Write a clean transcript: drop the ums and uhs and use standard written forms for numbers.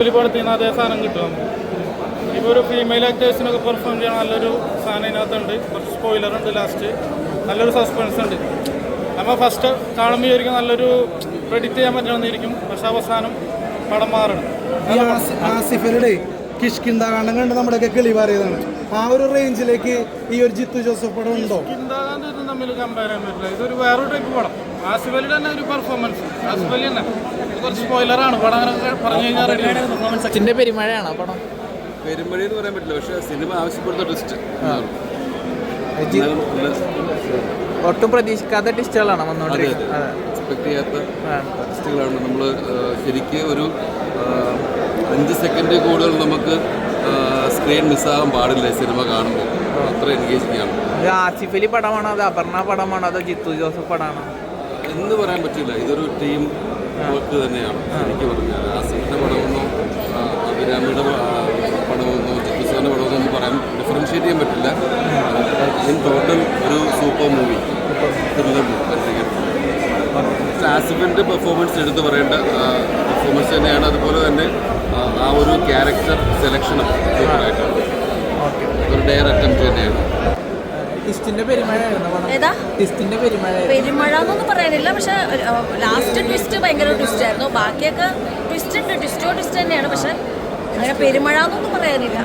പടത്തിന് അതേ സാധനം കിട്ടും. ഇപ്പോൾ ഒരു ഫീമെയിൽ ആക്ടേഴ്സിനൊക്കെ പെർഫോം ചെയ്യാൻ നല്ലൊരു സാധനം ഇതിനകത്തുണ്ട്. കുറച്ച് സ്പോയിലർ ഉണ്ട്, ലാസ്റ്റ് നല്ലൊരു സസ്പെൻസ് ഉണ്ട്. നമ്മൾ ഫസ്റ്റ് കാണുമ്പോൾ വിചാരിക്കും നല്ലൊരു പ്രെഡിക്റ്റ് ചെയ്യാൻ പറ്റണമെന്നിരിക്കും, പക്ഷെ അവസാനം പടം മാറണം. ആസിഫലിയുടെ കിഷ്കിന്താകാന്ഡം കണ്ട് നമ്മുടെയൊക്കെ കിളി പറയുന്നതാണ്. ആ ഒരു റേഞ്ചിലേക്ക് ഈ ഒരു ജിത്തു ജോസഫ് പടം ഉണ്ടോ? കിഷ്കിന്താകാന്ഡം ഇതും തമ്മിൽ കമ്പയർ ചെയ്യാൻ പറ്റില്ല. ഇതൊരു വേറൊരു ടൈപ്പ് പടം. ആസിഫലിയുടെ തന്നെ ഒരു പെർഫോമൻസ്. ആസിഫലി തന്നെ കുറച്ച് സ്പോയിലറാണ് പടം, അങ്ങനെ പറഞ്ഞു കഴിഞ്ഞാൽ പെർഫോമൻസിന്റെ പെരുമഴയാണോ പടം? പെരുമഴ എന്ന് പറയാൻ പറ്റില്ല, പക്ഷേ സിനിമ ആവശ്യപ്പെടുന്ന ട്വിസ്റ്റ്, ഒട്ടും പ്രതീക്ഷിക്കാത്ത ട്വിസ്റ്റുകളാണ് വന്നുകൊണ്ടിരിക്കുന്നത്. എക്സ്പെക്ട് ചെയ്യാത്ത ട്വിസ്റ്റുകളാണ്. നമ്മൾ ശരിക്കും ഒരു 5 സെക്കൻഡ് കൂടുതൽ നമുക്ക് സ്ക്രീൻ മിസ്സാകാൻ പാടില്ല സിനിമ കാണുമ്പോൾ. അത്ര എൻഗേജിങ് ആണ്. ഇത് ആസിഫ് അലി പടമാണോ, അത് അപർണ പടമാണോ, അതോ ജിത്തു ജോസഫ് പടമാണോ എന്ന് പറയാൻ പറ്റില്ല. ഇതൊരു ടീം വർക്ക് തന്നെയാണ്. എനിക്ക് പറഞ്ഞാൽ ആസിഫിൻ്റെ പടമെന്നോ അഭിരാമിയുടെ പടമെന്നോ ജിത്തുസാറിൻ്റെ പടമെന്നോ ഒന്നും പറയാൻ ഡിഫറൻഷ്യേറ്റ് ചെയ്യാൻ പറ്റില്ല. ഇൻ ടോട്ടൽ ഒരു സൂപ്പർ മൂവി, ത്രില്ലർ മൂവി. ആസിഫിൻ്റെ പെർഫോമൻസ് എടുത്ത് പറയേണ്ട പെർഫോമൻസ് തന്നെയാണ്. അതുപോലെ തന്നെ ആ ഒരു ക്യാരക്ടർ സെലക്ഷനും സൂപ്പറായിട്ടാണ്. ഒരു ഡെയർ അറ്റംപ്റ്റ് തന്നെയാണ്. പെരുമഴ എന്നൊന്നും പറയാനില്ല, പക്ഷെ ലാസ്റ്റ് ട്വിസ്റ്റ് ഭയങ്കര ട്വിസ്റ്റ് ആയിരുന്നു. ബാക്കിയൊക്കെ ട്വിസ്റ്റ് ഉണ്ട്, ട്വിസ്റ്റ് തന്നെയാണ്, പക്ഷെ അങ്ങനെ പെരുമഴ എന്നൊന്നും പറയാനില്ല.